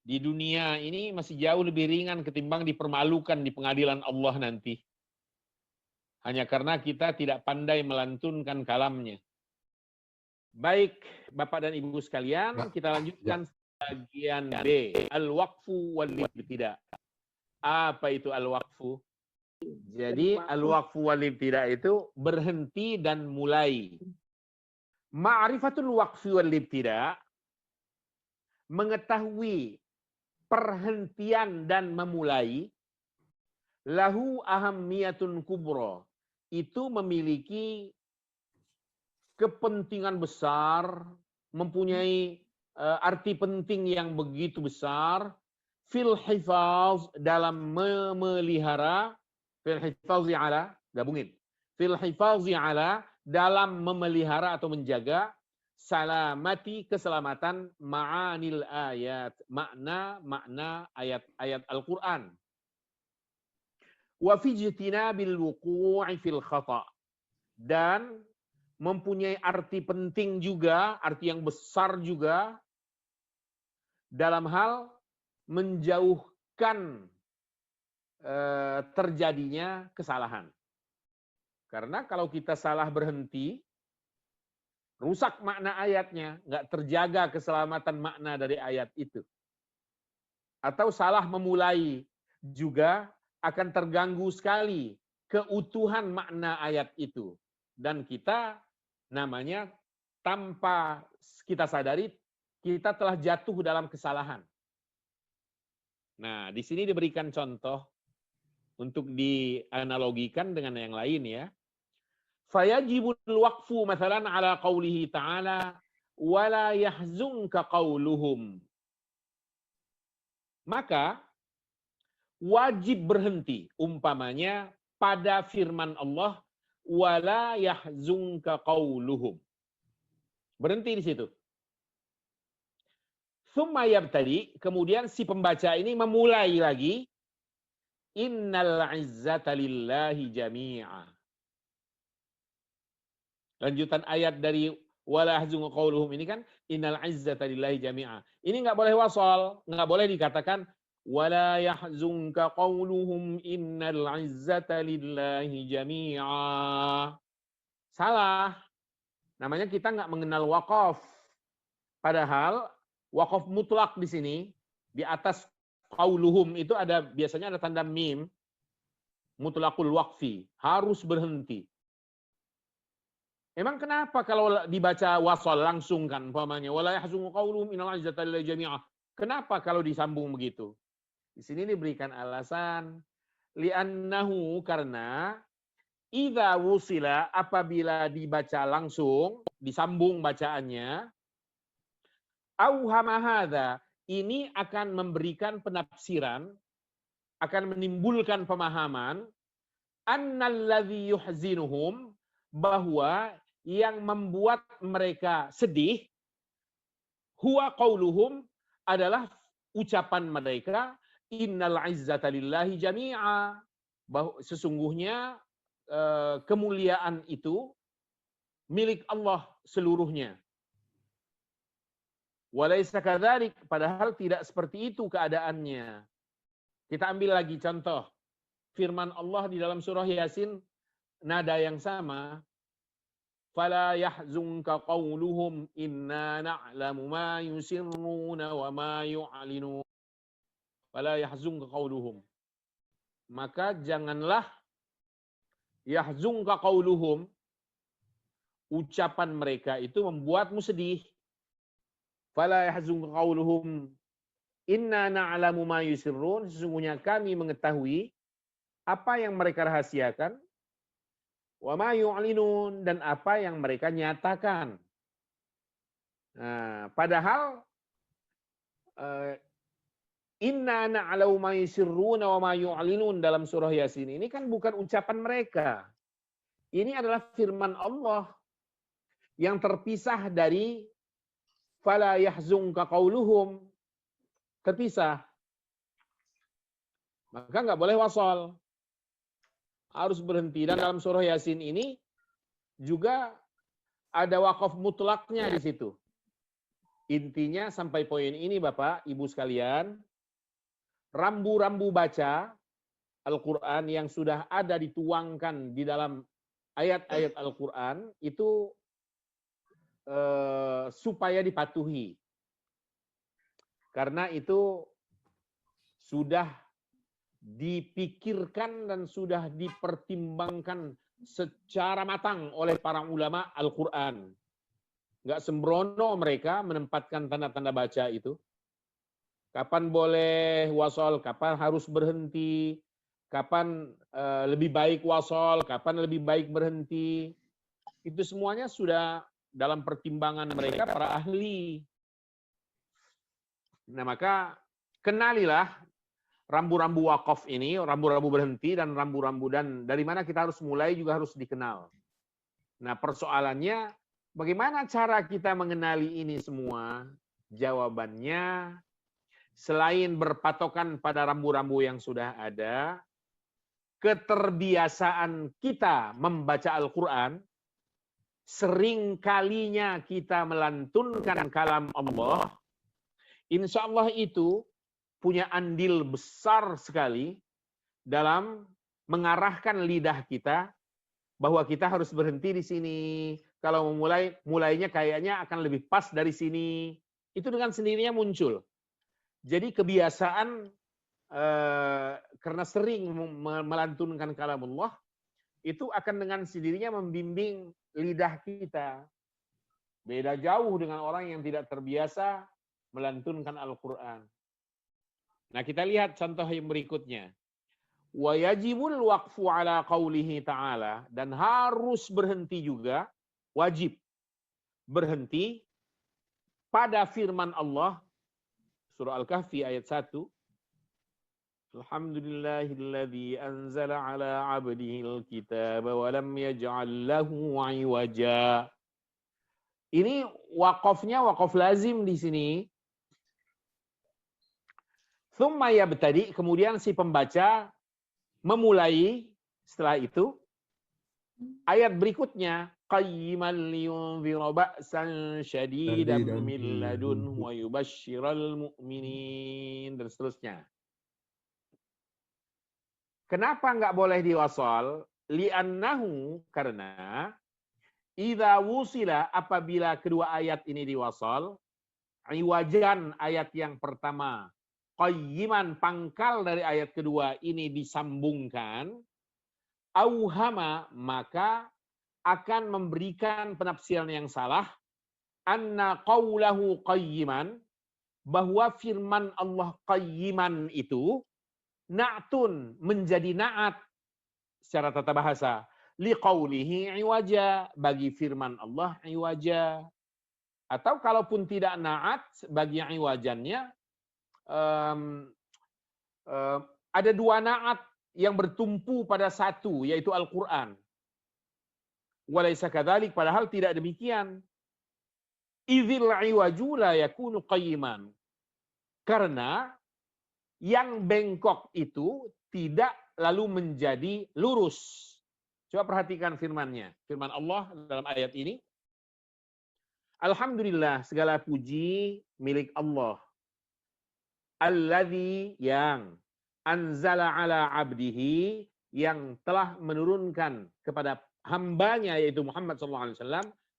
di dunia ini masih jauh lebih ringan ketimbang dipermalukan di pengadilan Allah nanti. Hanya karena kita tidak pandai melantunkan kalamnya. Baik, Bapak dan Ibu sekalian, kita lanjutkan bagian B. Al-waqfu wal-ibtida. Apa itu al-waqfu? Jadi, al-waqfu wal-ibtida itu berhenti dan mulai. Ma'rifatul waqfi wal-ibtida, mengetahui perhentian dan memulai, lahu ahammiyatun kubra, itu memiliki kepentingan besar, mempunyai arti penting yang begitu besar, fil hifaz, dalam memelihara, fil hifazi ala, gabungin, fil hifazi ala, dalam memelihara atau menjaga, salamati, keselamatan, ma'anil ayat, makna ayat-ayat Al-Quran. Wa fi ijtinabil wuqu'i fil khata', dan mempunyai arti penting juga, arti yang besar juga dalam hal menjauhkan terjadinya kesalahan. Karena kalau kita salah berhenti, rusak makna ayatnya, nggak terjaga keselamatan makna dari ayat itu. Atau salah memulai juga akan terganggu sekali keutuhan makna ayat itu. Dan kita namanya tanpa kita sadari, kita telah jatuh dalam kesalahan. Nah, di sini diberikan contoh untuk dianalogikan dengan yang lain ya. Fayajibul waqfu mathalan ala qawlihi ta'ala wala yahzunka qawluhum. Maka wajib berhenti umpamanya pada firman Allah wala yahzunka qawluhum. Berhenti di situ. Tsumma yabtadi, kemudian si pembaca ini memulai lagi innal izzata lillahi jami'a. Lanjutan ayat dari wala yahzunka qawluhum ini kan innal izzata lillahi jami'a. Ini nggak boleh wasal, nggak boleh dikatakan wala yahzunka qawluhum innal izzata lillahi jami'a. Salah. Namanya kita nggak mengenal waqaf. Padahal waqaf mutlak di sini di atas qauluhum itu ada biasanya ada tanda mim, mutlaqul waqfi, harus berhenti. Emang kenapa kalau dibaca wasal langsung kan umpamanya wala yahzunka qauluhum innal izzata lillahi jami'a. Kenapa kalau disambung begitu? Di sini diberikan alasan Li'annahu karena idza wusila apabila dibaca langsung, disambung bacaannya, auhama hadza ini akan memberikan penafsiran, akan menimbulkan pemahaman annalladzi yuhzinuhum bahwa yang membuat mereka sedih huwa qauluhum adalah ucapan mereka innal izzata lillahi jami'a bahwa sesungguhnya kemuliaan itu milik Allah seluruhnya. Walaysa kadzalik padahal tidak seperti itu keadaannya. Kita ambil lagi contoh firman Allah di dalam surah Yasin nada yang sama. Fala yahzunka qauluhum inna na'lamu ma yusirruna wa ma yu'linun. Fala yahzunka qauluhum. Maka janganlah yahzunka qauluhum ucapan mereka itu membuatmu sedih. Fala yahzunka qauluhum inna na'lamu ma yusirrun sesungguhnya kami mengetahui apa yang mereka rahasiakan. Wa ma yu'linun dan apa yang mereka nyatakan. Nah, padahal inna na'lamu ma yusirruna wa ma yu'linun dalam surah Yasin ini kan bukan ucapan mereka. Ini adalah firman Allah yang terpisah dari fala yahzunka qauluhum. Terpisah. Maka nggak boleh wasal. Harus berhenti. Dan dalam surah Yasin ini juga ada wakaf mutlaknya di situ. Intinya sampai poin ini Bapak, Ibu sekalian, rambu-rambu baca Al-Quran yang sudah ada dituangkan di dalam ayat-ayat Al-Quran itu supaya dipatuhi. Karena itu sudah dipikirkan dan sudah dipertimbangkan secara matang oleh para ulama Al-Quran. Nggak sembrono mereka menempatkan tanda-tanda baca itu. Kapan boleh wasol, kapan harus berhenti, kapan lebih baik wasol, kapan lebih baik berhenti. Itu semuanya sudah dalam pertimbangan mereka para ahli. Nah maka kenalilah rambu-rambu wakaf ini, rambu-rambu berhenti dan rambu-rambu dan dari mana kita harus mulai juga harus dikenal. Nah persoalannya bagaimana cara kita mengenali ini semua? Jawabannya selain berpatokan pada rambu-rambu yang sudah ada, keterbiasaan kita membaca Al-Quran, sering kalinya kita melantunkan kalam Allah, insya Allah itu punya andil besar sekali dalam mengarahkan lidah kita bahwa kita harus berhenti di sini. Kalau mulainya kayaknya akan lebih pas dari sini. Itu dengan sendirinya muncul. Jadi kebiasaan karena sering melantunkan kalamullah itu akan dengan sendirinya membimbing lidah kita. Beda jauh dengan orang yang tidak terbiasa melantunkan Al-Quran. Nah kita lihat contoh yang berikutnya. Wa yajibul waqfu ala qawlihi ta'ala. Dan harus berhenti juga, wajib berhenti pada firman Allah. Surah Al-Kahfi ayat 1. Alhamdulillahilladzi anzala ala abdihil kitaba wa lam yaj'al lahu 'iwaja. Ini wakafnya wakaf lazim di sini. Tsumma yabtadi, kemudian si pembaca memulai setelah itu ayat berikutnya qayyiman liyunzira ba'san syadidan min ladunhu wa yubashshiral mu'minin dan seterusnya. Kenapa enggak boleh diwasal? Li'annahu karena idza wusila apabila kedua ayat ini diwasal, iwajan ayat yang pertama qayyiman pangkal dari ayat kedua ini disambungkan, auhama maka akan memberikan penafsiran yang salah, anna qawlahu qayyiman bahwa firman Allah qayyiman itu na'tun menjadi na'at secara tata bahasa. Liqaulihi iwaja, bagi firman Allah iwaja. Atau kalaupun tidak na'at, bagi iwajannya ada dua na'at yang bertumpu pada satu, yaitu Al-Quran. Walaysa kadzalik, padahal tidak demikian. Idzil iwaju la yakunu qayyiman. Karena yang bengkok itu tidak lalu menjadi lurus. Coba perhatikan firman-Nya. Firman Allah dalam ayat ini. Alhamdulillah, segala puji milik Allah. Alladzi, yang anzala ala abdihi, yang telah menurunkan kepada hambanya yaitu Muhammad SAW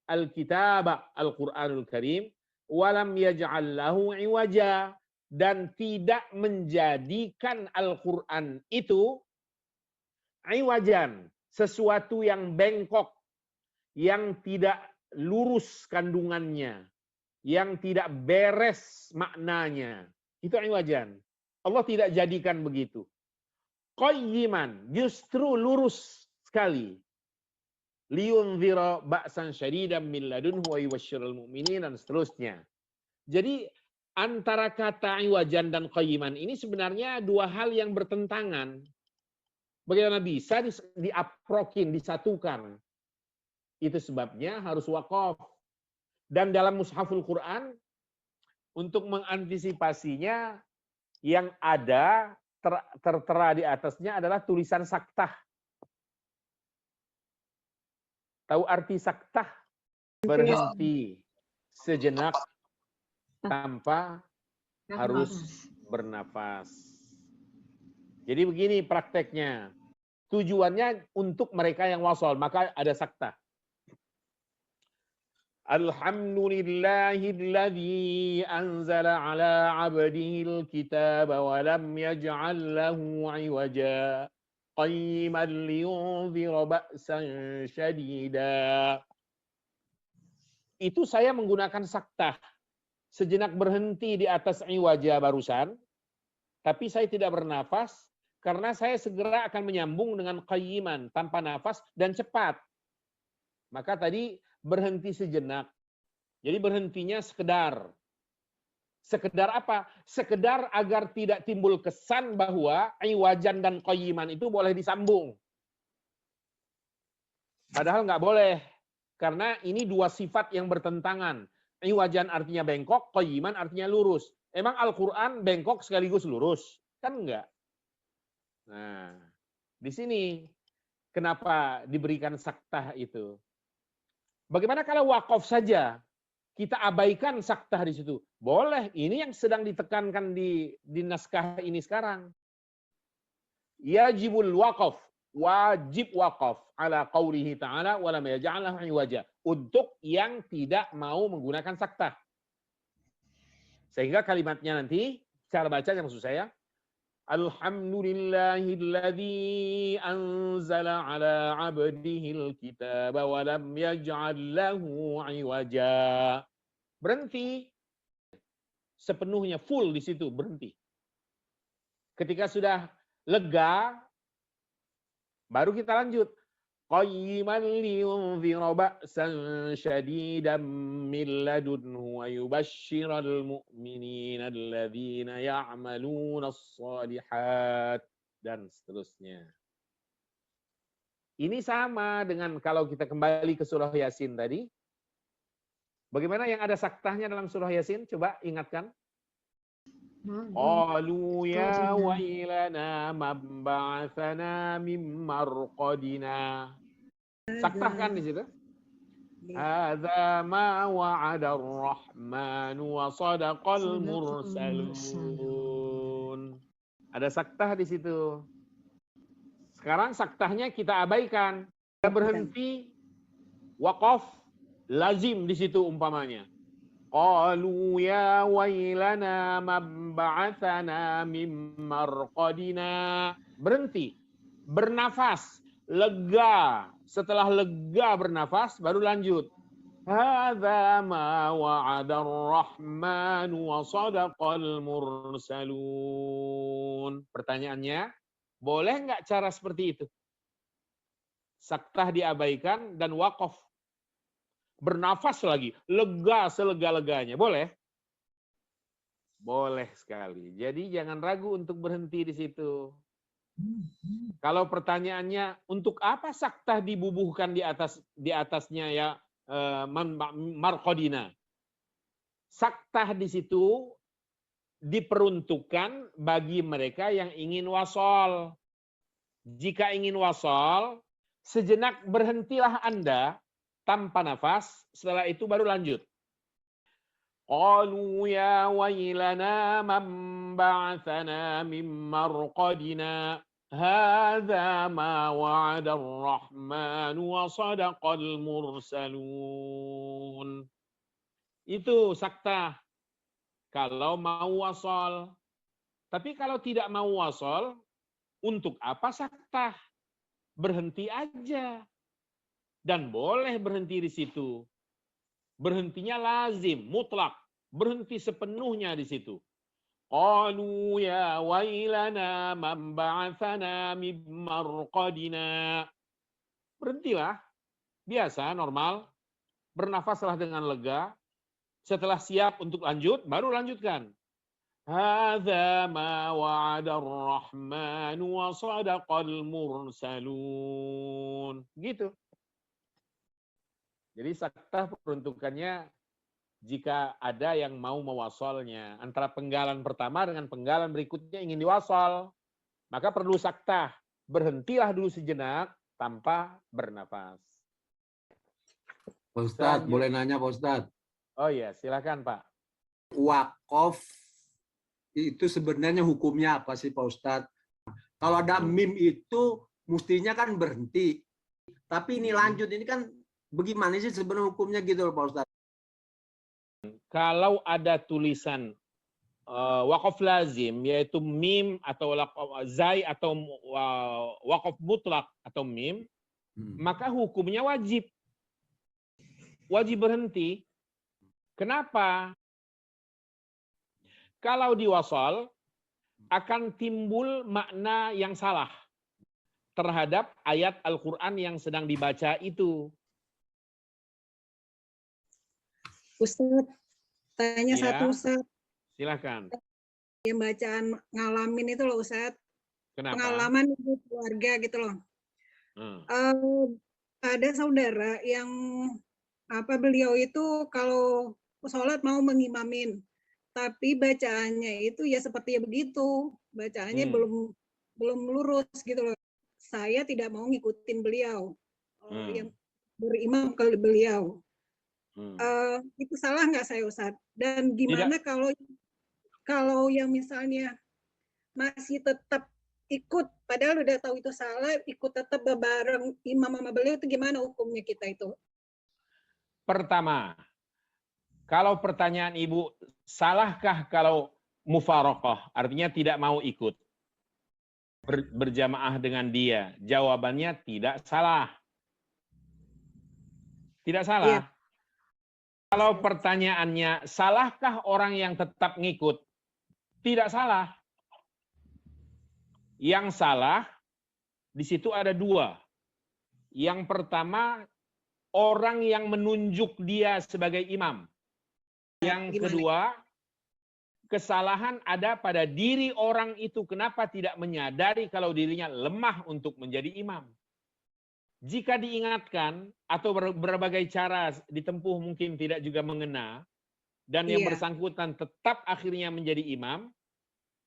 al-kitab, Al-Quranul Karim, walam yaj'al lahu iwaja, dan tidak menjadikan Al-Quran itu iwajan, sesuatu yang bengkok, yang tidak lurus kandungannya, yang tidak beres maknanya. Itu iwajan. Allah tidak jadikan begitu. Qayyiman, justru lurus sekali. Liyunzira ba'san syadidan min ladunhu wa yubashsyiral mu'minin, dan seterusnya. Jadi antara kata iwajan dan qayyiman ini sebenarnya dua hal yang bertentangan. Bagaimana bisa diaprokin, disatukan? Itu sebabnya harus wakaf. Dan dalam Mushaful Quran, untuk mengantisipasinya, yang ada tertera di atasnya adalah tulisan saktah. Tahu arti saktah? Berhenti sejenak tanpa harus bernafas. Jadi begini prakteknya. Tujuannya untuk mereka yang wasol, maka ada saktah. Alhamdulillahilladzi anzala ala 'abdihil kitaba wa lam yaj'al lahu 'iwaja qayyiman liyunzira ba'san syadida. Itu saya menggunakan saktah. Sejenak berhenti di atas iwaja barusan, tapi saya tidak bernafas karena saya segera akan menyambung dengan qayyiman, tanpa nafas dan cepat. Maka tadi berhenti sejenak. Jadi berhentinya sekedar. Sekedar apa? Sekedar agar tidak timbul kesan bahwa iwajan dan qayyiman itu boleh disambung. Padahal nggak boleh. Karena ini dua sifat yang bertentangan. Iwajan artinya bengkok, qayyiman artinya lurus. Emang Al-Quran bengkok sekaligus lurus? Kan enggak. Nah, di sini kenapa diberikan saktah itu? Bagaimana kalau wakaf saja? Kita abaikan saktah di situ. Boleh, ini yang sedang ditekankan di naskah ini sekarang. Yajibul waqaf, wajib wakaf ala qaulihi ta'ala wa lam yaj'al lahu iwaja. Untuk yang tidak mau menggunakan saktah. Sehingga kalimatnya nanti, cara baca yang maksud saya, Alhamdulillahilladzi anzala ala 'abdihil kitaba wa lam yaj'al lahu 'iwaja. Berhenti. Sepenuhnya full di situ, berhenti. Ketika sudah lega, baru kita lanjut. Qayyiman liyunzira ba'san syadidan min ladunhu wa yubashsyiral mu'minina alladzina ya'maluna as-shalihat, dan seterusnya. Ini sama dengan kalau kita kembali ke surah Yasin tadi. Bagaimana yang ada saktahnya dalam surah Yasin? Coba ingatkan. Qalu ya wailana man ba'atsana min marqadina. Saktah kan di situ? Hadza ma wa'ada ar-rahmanu wa sadaqal mursalun. Ada saktah di situ. Sekarang saktahnya kita abaikan. Kita berhenti, waqaf, lazim di situ umpamanya. Qalu ya wailana man ba'atsana min marqadina. Berhenti, bernafas, lega. Setelah lega bernafas baru lanjut. Hadza ma wa'ada ar-Rahman wa sadaqal mursalun. Pertanyaannya, boleh nggak cara seperti itu? Saktah diabaikan dan wakaf. Bernafas lagi, lega selega-leganya. Boleh? Boleh sekali. Jadi jangan ragu untuk berhenti di situ. Kalau pertanyaannya, untuk apa saktah dibubuhkan di atasnya ya marqadina? Saktah di situ diperuntukkan bagi mereka yang ingin wasol. Jika ingin wasol, sejenak berhentilah Anda tanpa nafas, setelah itu baru lanjut. Qalu ya wailana man ba'athana min marqadina hadza ma wa'ada ar-Rahman wa sadaqal mursalun. Itu saktah kalau mau wasol. Tapi kalau tidak mau wasol, untuk apa saktah? Berhenti aja. Dan boleh berhenti di situ. Berhentinya lazim, mutlak. Berhenti sepenuhnya di situ. Qalu ya wailana man ba'athana min marqadina. Berhentilah. Biasa, normal. Bernafaslah dengan lega. Setelah siap untuk lanjut, baru lanjutkan. Hadza ma wa'ada ar-Rahman wa sadaqal mursalun. Gitu. Jadi saktah peruntukannya jika ada yang mau mewasolnya. Antara penggalan pertama dengan penggalan berikutnya ingin diwasol. Maka perlu saktah. Berhentilah dulu sejenak tanpa bernafas. Pak Ustadz, boleh nanya Pak Ustadz? Oh iya, silakan Pak. Wakaf itu sebenarnya hukumnya apa sih Pak Ustadz? Kalau ada mim itu mestinya kan berhenti. Tapi ini lanjut, ini kan bagaimana sih sebenarnya hukumnya gitu loh Pak Ustadz? Kalau ada tulisan wakaf lazim, yaitu mim atau zai atau wakaf mutlak atau mim, maka hukumnya wajib. Wajib berhenti. Kenapa? Kalau diwasal, akan timbul makna yang salah terhadap ayat Al-Quran yang sedang dibaca itu. Ustadz, tanya Ya, satu Ustadz. silakan. Yang bacaan ngalamin itu loh Ustadz. Kenapa? Pengalaman itu keluarga gitu loh. Ada saudara yang beliau itu kalau sholat mau mengimamin, tapi bacaannya itu ya seperti begitu. Bacaannya belum lurus gitu loh. Saya tidak mau ngikutin beliau yang berimam ke beliau. Itu salah nggak saya Ustadz? Dan gimana kalau yang misalnya masih tetap ikut, padahal udah tahu itu salah, ikut tetap bareng imam sama beliau, itu gimana hukumnya kita itu? Pertama, kalau pertanyaan Ibu, salahkah kalau mufaraqah, artinya tidak mau ikut berjamaah dengan dia? Jawabannya tidak salah. Tidak salah. Ya. Kalau pertanyaannya, salahkah orang yang tetap ngikut? Tidak salah. Yang salah, di situ ada dua. Yang pertama, orang yang menunjuk dia sebagai imam. Yang kedua, kesalahan ada pada diri orang itu. Kenapa tidak menyadari kalau dirinya lemah untuk menjadi imam? Jika diingatkan atau berbagai cara ditempuh mungkin tidak juga mengena, dan yang bersangkutan tetap akhirnya menjadi imam,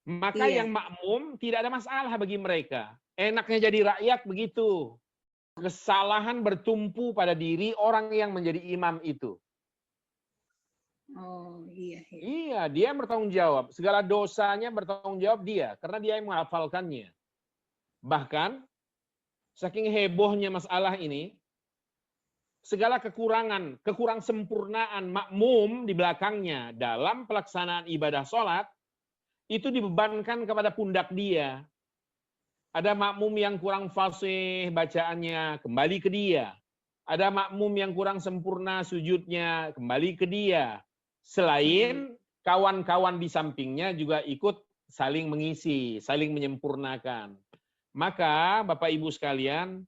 maka yang makmum tidak ada masalah bagi mereka. Enaknya jadi rakyat begitu. Kesalahan bertumpu pada diri orang yang menjadi imam itu. Oh iya. Iya, dia yang bertanggung jawab. Segala dosanya bertanggung jawab dia, karena dia yang menghafalkannya. Bahkan, saking hebohnya masalah ini, segala kurang sempurnaan makmum di belakangnya dalam pelaksanaan ibadah sholat, itu dibebankan kepada pundak dia. Ada makmum yang kurang fasih bacaannya, kembali ke dia. Ada makmum yang kurang sempurna sujudnya, kembali ke dia. Selain kawan-kawan di sampingnya juga ikut saling mengisi, saling menyempurnakan. Maka Bapak Ibu sekalian,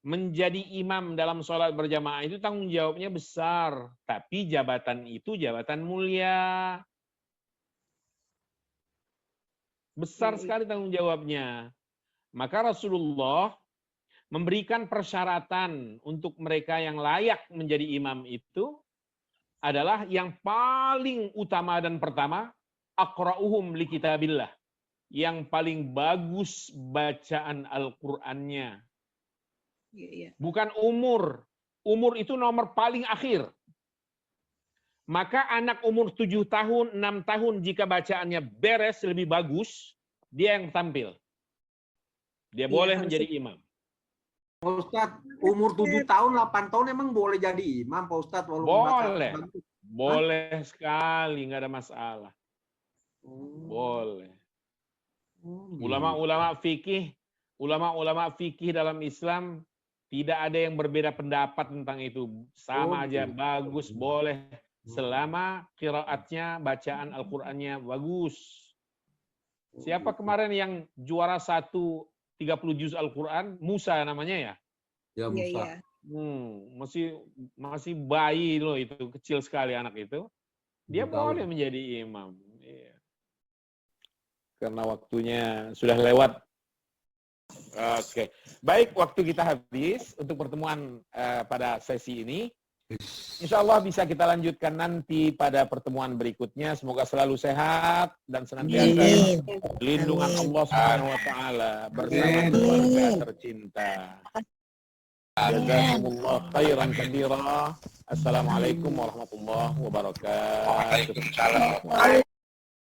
menjadi imam dalam sholat berjamaah itu tanggung jawabnya besar. Tapi jabatan itu jabatan mulia. Besar sekali tanggung jawabnya. Maka Rasulullah memberikan persyaratan untuk mereka yang layak menjadi imam itu adalah yang paling utama dan pertama, aqra'uhum li kitabillah. Yang paling bagus bacaan Al-Qur'annya. Bukan umur. Umur itu nomor paling akhir. Maka anak umur 7 tahun, 6 tahun jika bacaannya beres lebih bagus, dia yang tampil. Dia boleh menjadi imam. Pak Ustadz, umur 7 tahun, 8 tahun emang boleh jadi imam, Pak Ustadz? Boleh. Boleh sekali, nggak ada masalah. Boleh. Ulama-ulama fikih dalam Islam tidak ada yang berbeda pendapat tentang itu. Sama aja, bagus, boleh. Selama qiraatnya, bacaan Al-Qur'annya bagus. Siapa kemarin yang juara 1 30 juz Al-Quran, Musa namanya ya? Ya, Musa. Masih bayi loh itu, kecil sekali anak itu. Dia boleh menjadi imam. Iya. Karena waktunya sudah lewat. Oke. Baik, waktu kita habis untuk pertemuan pada sesi ini. Insya Allah bisa kita lanjutkan nanti pada pertemuan berikutnya. Semoga selalu sehat dan senantiasa lindungan Allah Subhanahu wa taala bersama keluarga tercinta. Jazakumullah khairan katsira. Assalamualaikum warahmatullahi wabarakatuh. Waalaikumsalam.